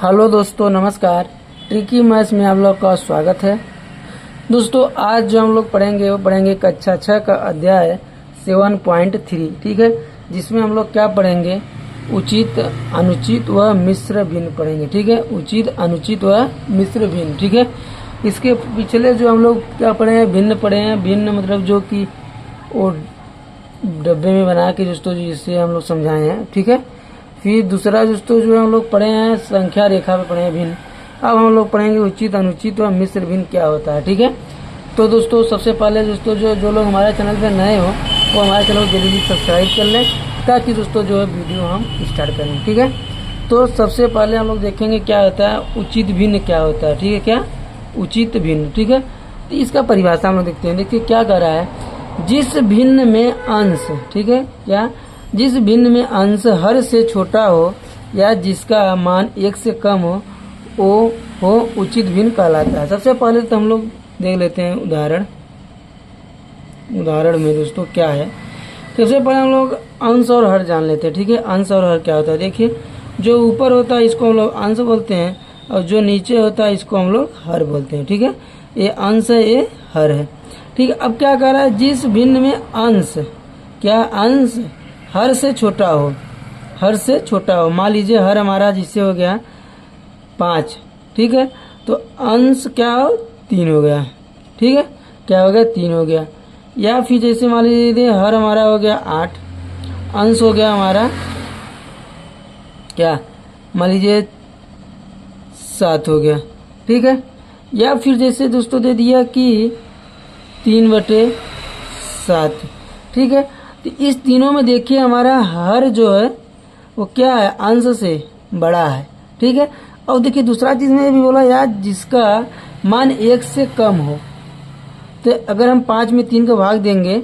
Hello दोस्तों, नमस्कार। Tricky maths में आप लोग का स्वागत है। दोस्तों, आज जो हम लोग पढ़ेंगे वो पढ़ेंगे कक्षा 6 का अध्याय 7.3, ठीक है, जिसमें हम लोग क्या पढ़ेंगे, उचित, अनुचित व मिश्र भिन्न पढ़ेंगे, ठीक है। उचित, अनुचित व मिश्र भिन्न, ठीक है। इसके पिछले जो हम लोग क्या पढ़े हैं, भिन्न पढ़े हैं। भिन्न मतलब जो कि वो डब्बे में बना के दोस्तों जिससे हम लोग समझाए हैं, ठीक है। फिर दूसरा दोस्तों जो हम लोग पढ़े हैं संख्या रेखा पे पढ़े हैं भिन्न। अब हम लोग पढ़ेंगे उचित, अनुचित और मिश्र भिन्न क्या होता है, ठीक है। तो दोस्तों सबसे पहले दोस्तों जो लोग हमारे चैनल पे नए हो वो हमारे चैनल को जल्दी सब्सक्राइब कर लें, ताकि दोस्तों जो है वीडियो हम स्टार्ट करें, ठीक है। तो सबसे पहले हम लोग देखेंगे क्या होता है उचित भिन्न क्या होता है, ठीक है। क्या उचित भिन्न, ठीक है। तो इसका परिभाषा हम लोग देखते हैं। देखिए क्या कह रहा है, जिस भिन्न में अंश, ठीक है, क्या, जिस भिन्न में अंश हर से छोटा हो या जिसका मान 1 से कम हो उचित भिन्न कहलाता है। सबसे पहले तो हम लोग देख लेते हैं उदाहरण में दोस्तों क्या है। सबसे पहले हम लोग अंश और हर जान लेते हैं, ठीक है। अंश और हर क्या होता है, देखिए जो ऊपर होता है इसको हम लोग अंश बोलते हैं और जो नीचे होता है इसको हम लोग हर बोलते हैं, ठीक है। ये अंश है, ये हर है, ठीक है। अब क्या कह रहा है, जिस भिन्न में अंश, क्या, अंश हर से छोटा हो, हर से छोटा हो। मान लीजिए हर हमारा जिससे हो गया 5, ठीक है, तो अंश क्या हो 3 हो गया, ठीक है। क्या हो गया 3 हो गया। या फिर जैसे मान लीजिए हर हमारा हो गया 8, अंश हो गया हमारा क्या, मान लीजिए 7 हो गया, ठीक है। या फिर जैसे दोस्तों दे दिया कि 3/7, ठीक है। तो इस तीनों में देखिए हमारा हर जो है वो क्या है, अंश से बड़ा है, ठीक है। और देखिए दूसरा चीज में भी बोला यार जिसका मान 1 से कम हो। तो अगर हम 5 में 3 का भाग देंगे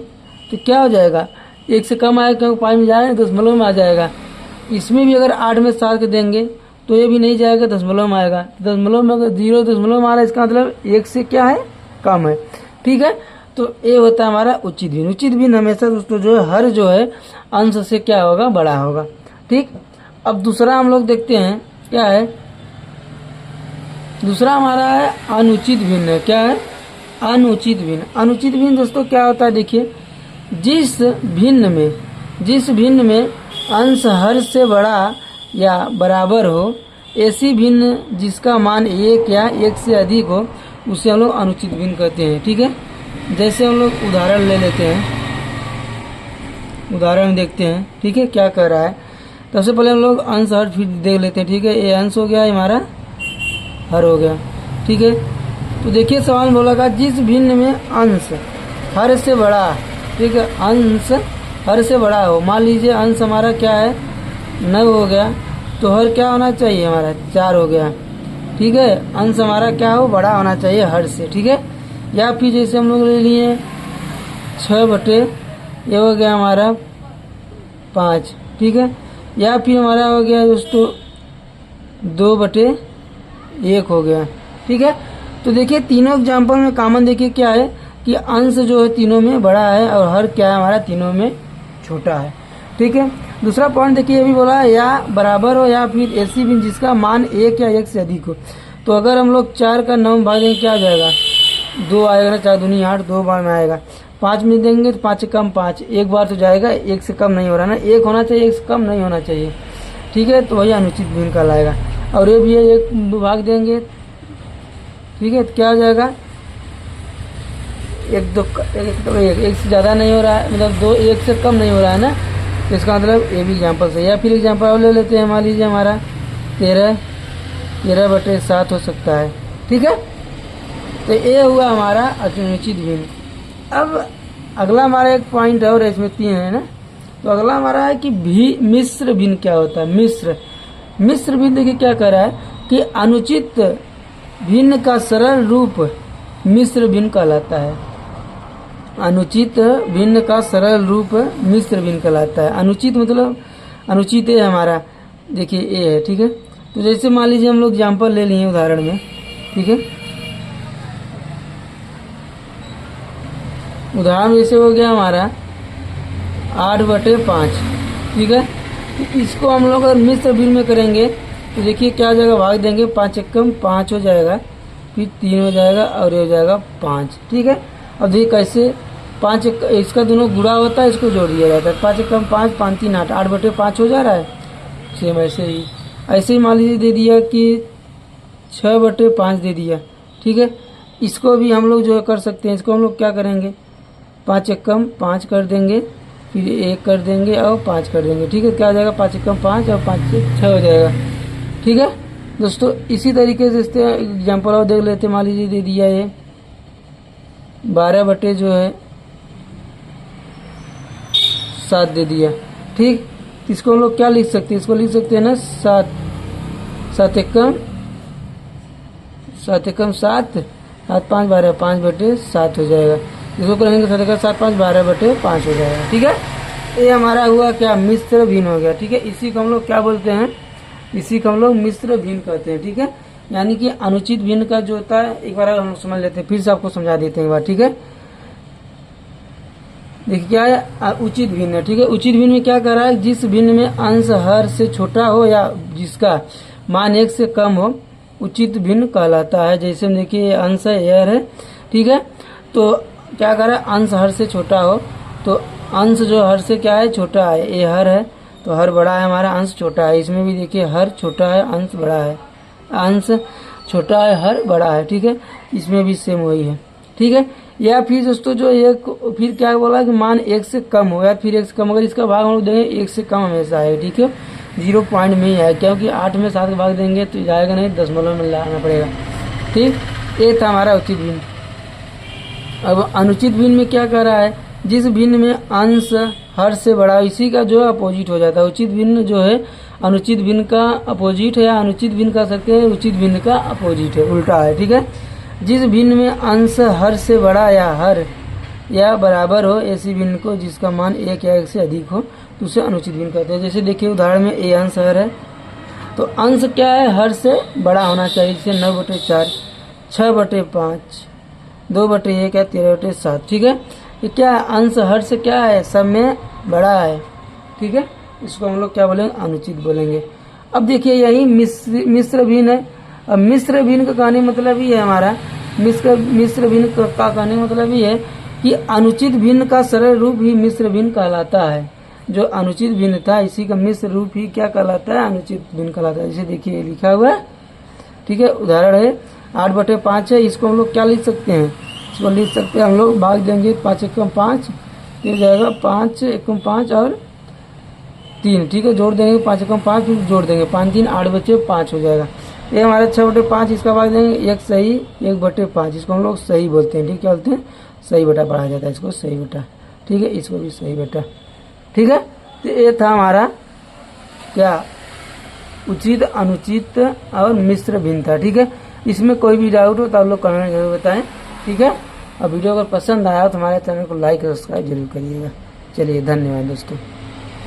तो क्या हो जाएगा, 1 से कम आएगा, क्योंकि 5 में जाएगा दशमलव में आ जाएगा। इसमें भी अगर 8 में 7 के देंगे तो ये भी नहीं जाएगा, दशमलव में आएगा। दशमलव में अगर 0 दशमलव में आ रहा है इसका मतलब 1 से क्या है, कम है, ठीक है। तो ये होता है हमारा उचित भिन्न। उचित भिन्न हमेशा दोस्तों जो है हर जो है अंश से क्या होगा, बड़ा होगा, ठीक। अब दूसरा हम लोग देखते हैं क्या है, दूसरा हमारा है अनुचित भिन्न। क्या है, अनुचित भिन्न। अनुचित भिन्न दोस्तों क्या होता है, देखिए जिस भिन्न में अंश हर से बड़ा या बराबर हो, ऐसी भिन्न जिसका मान 1 या 1 से अधिक हो, उसे हम लोग अनुचित भिन्न कहते हैं, ठीक है। जैसे हम लोग उदाहरण ले लेते हैं, उदाहरण देखते हैं, ठीक है। क्या कर रहा है, सबसे पहले हम लोग अंश हर फिर देख लेते हैं, ठीक है। ये अंश हो गया, हमारा हर हो गया, ठीक है। तो देखिए सवाल बोला जिस भिन्न में अंश हर से बड़ा, ठीक है, अंश हर से बड़ा हो। मान लीजिए अंश हमारा क्या है 9 हो गया, तो हर क्या होना चाहिए हमारा 4 हो गया, ठीक है। अंश हमारा क्या हो, बड़ा होना चाहिए हर से, ठीक है। या फिर जैसे हम लोग ले लिए 6 ये हो गया हमारा 5, ठीक है। या फिर हमारा हो गया दोस्तों 2/1 हो गया, ठीक है। तो देखिए तीनों एग्जाम्पल में कॉमन देखिए क्या है कि अंश जो है तीनों में बड़ा है और हर क्या है हमारा तीनों में छोटा है, ठीक है। दूसरा पॉइंट देखिए ये भी बोला है या बराबर हो या फिर ऐसी भी जिसका मान 1 या 1 से अधिक हो। तो अगर हम लोग 4 का 9 भाग देंगे क्या आ जाएगा, 2 आएगा ना, 4 दूनी 8, 2 बार में आएगा। 5 में देंगे तो 5 से कम 5, एक बार तो जाएगा, 1 से कम नहीं हो रहा ना, 1 होना चाहिए, 1 से कम नहीं होना चाहिए, ठीक है। तो वही अनुचित भिन्न कहलाएगा। और ये भी है 1 भाग देंगे, ठीक है, तो क्या हो जाएगा, 1 से ज़्यादा नहीं हो रहा है, मतलब 2 1 से कम नहीं हो रहा है ना, तो इसका मतलब ये भी एग्जाम्पल सही है। या फिर एग्जाम्पल और ले लेते हैं, मान लीजिए हमारा 13/7 हो सकता है, ठीक है। तो ये हुआ हमारा अनुचित भिन्न। अब अगला हमारा एक पॉइंट है और इसमें 3 है ना, तो अगला हमारा है कि मिश्र भिन्न क्या होता है। मिश्र भिन्न देखिए क्या कर रहा है कि अनुचित भिन्न का सरल रूप मिश्र भिन्न कहलाता है। अनुचित भिन्न का सरल रूप मिश्र भिन्न कहलाता है। अनुचित मतलब अनुचित है हमारा, देखिए ये है, ठीक है। तो जैसे मान लीजिए हम लोग एग्जाम्पल ले लिए उदाहरण में, ठीक है। उदाहरण जैसे हो गया हमारा 8/5, ठीक है। तो इसको हम लोग अगर मिश्र भिन्न में करेंगे तो देखिए क्या हो जाएगा, भाग देंगे 5 एकम 5 हो जाएगा, फिर 3 हो जाएगा और ये हो जाएगा 5। ठीक है, अब देखिए कैसे 5 इसका दोनों गुणा होता है, इसको जोड़ दिया जाता है। 5 एकम 5, 5 3 8, 8/5 हो जा रहा है। सेम ऐसे ही मान लीजिए दे दिया कि 6/5 दे दिया। ठीक है, इसको भी हम लोग जो है कर सकते हैं। इसको हम लोग क्या करेंगे, 5 एकम 5 कर देंगे, फिर 1 कर देंगे और 5 कर देंगे। ठीक है, क्या हो जाएगा, 5 एकम 5 और 5 से 6 हो जाएगा। ठीक है दोस्तों, इसी तरीके से इससे एग्जाम्पल और देख लेते। मान लीजिए दे दिया ये 12 जो है 7 दे दिया। ठीक, इसको हम लोग क्या लिख सकते हैं, इसको लिख सकते हैं ना 7 एकम 7 7 5 12, 5/7 हो जाएगा। इसको करेंगे 7 एकम 7 5 12/5 हो जाएगा। ठीक है, ये हमारा हुआ क्या, मिश्र भिन्न हो गया। ठीक है, इसी को हम लोग क्या बोलते हैं, इसी को हम लोग मिश्र भिन्न कहते हैं। ठीक है, यानी कि अनुचित भिन्न का जो होता है, एक बार हम लोग समझ लेते हैं, फिर से आपको समझा देते हैं एक बार। ठीक है, देखिए क्या है, उचित भिन्न है। ठीक है, उचित भिन्न में क्या कर रहा है, जिस भिन्न में अंश हर से छोटा हो या जिसका मान 1 से कम हो, उचित भिन्न कहलाता है। जैसे देखिए अंश है, एर है। ठीक है, तो क्या कर रहा है, अंश हर से छोटा हो, तो अंश जो हर से क्या है, छोटा है। ये हर है तो हर बड़ा है, हमारा अंश छोटा है। इसमें भी देखिए हर छोटा है, अंश बड़ा है, अंश छोटा है, हर बड़ा है। ठीक है, इसमें भी सेम वही है। ठीक है, या फिर दोस्तों जो एक फिर क्या बोला कि मान 1 से कम हो या फिर 1 से कम, अगर इसका भाग हम लोग देंगे 1 से कम हमेशा है। ठीक है, 0 पॉइंट में ही है, क्योंकि 8 में 7 का भाग देंगे तो जाएगा नहीं, दशमलव में लाना पड़ेगा। ठीक, ये था हमारा उचित भिन्न। अब अनुचित भिन्न में क्या कर रहा है, जिस भिन्न में अंश हर से बड़ा, इसी का जो अपोजिट हो जाता है। उचित भिन्न जो है अनुचित भिन्न का अपोजिट है, या अनुचित भिन्न कह सकते हैं, उचित भिन्न का अपोजिट है, उल्टा है। ठीक है, जिस भिन्न में अंश हर से बड़ा या हर या बराबर हो, ऐसी भिन्न को जिसका मान 1 या 1 से अधिक हो, तो उसे अनुचित भिन्न कहते हैं। जैसे देखिए उदाहरण में ए अंश हर है, तो अंश क्या है, हर से बड़ा होना चाहिए। जैसे 9/4, 6/5, 2/1 या 13/7। ठीक है, ये क्या है, अंश हर से क्या है, सब में बड़ा है। ठीक है, इसको हम लोग क्या बोलेंगे, अनुचित बोलेंगे। अब देखिए यही मिश्र भिन्न है। अब मिश्र भिन्न का कहने मतलब ये है हमारा, मिश्र भिन्न का कहने मतलब ये है कि अनुचित भिन्न का सरल रूप ही मिश्र भिन्न कहलाता है। जो अनुचित भिन्न था, इसी का मिश्र रूप ही क्या कहलाता है, अनुचित भिन्न कहलाता है। जैसे देखिए लिखा हुआ है। ठीक है, उदाहरण है 8/5 है, इसको हम लोग क्या लिख सकते हैं, इसको लिख सकते हैं हम लोग, भाग देंगे 5 एकम 5, ये जाएगा 5 एकम 5 और 3। ठीक है, जोड़ देंगे 5 एकम 5, फिर जोड़ देंगे 5 3 8/5 हो जाएगा। ये हमारा 6/5, इसका भाग देंगे 1 सही 1/5, इसको हम लोग सही बोलते हैं। ठीक, क्या बोलते हैं, सही बटा पढ़ा जाता है इसको, सही बटा। ठीक है, इसको भी सही बटा। ठीक है, तो ये था हमारा क्या, उचित, अनुचित और मिश्र भिन्न था। ठीक है, इसमें कोई भी डाउट हो तो आप लोग कमेंट में जरूर बताएं। ठीक है, और वीडियो अगर पसंद आया तो हमारे चैनल को लाइक और सब्सक्राइब जरूर करिएगा। चलिए, धन्यवाद दोस्तों।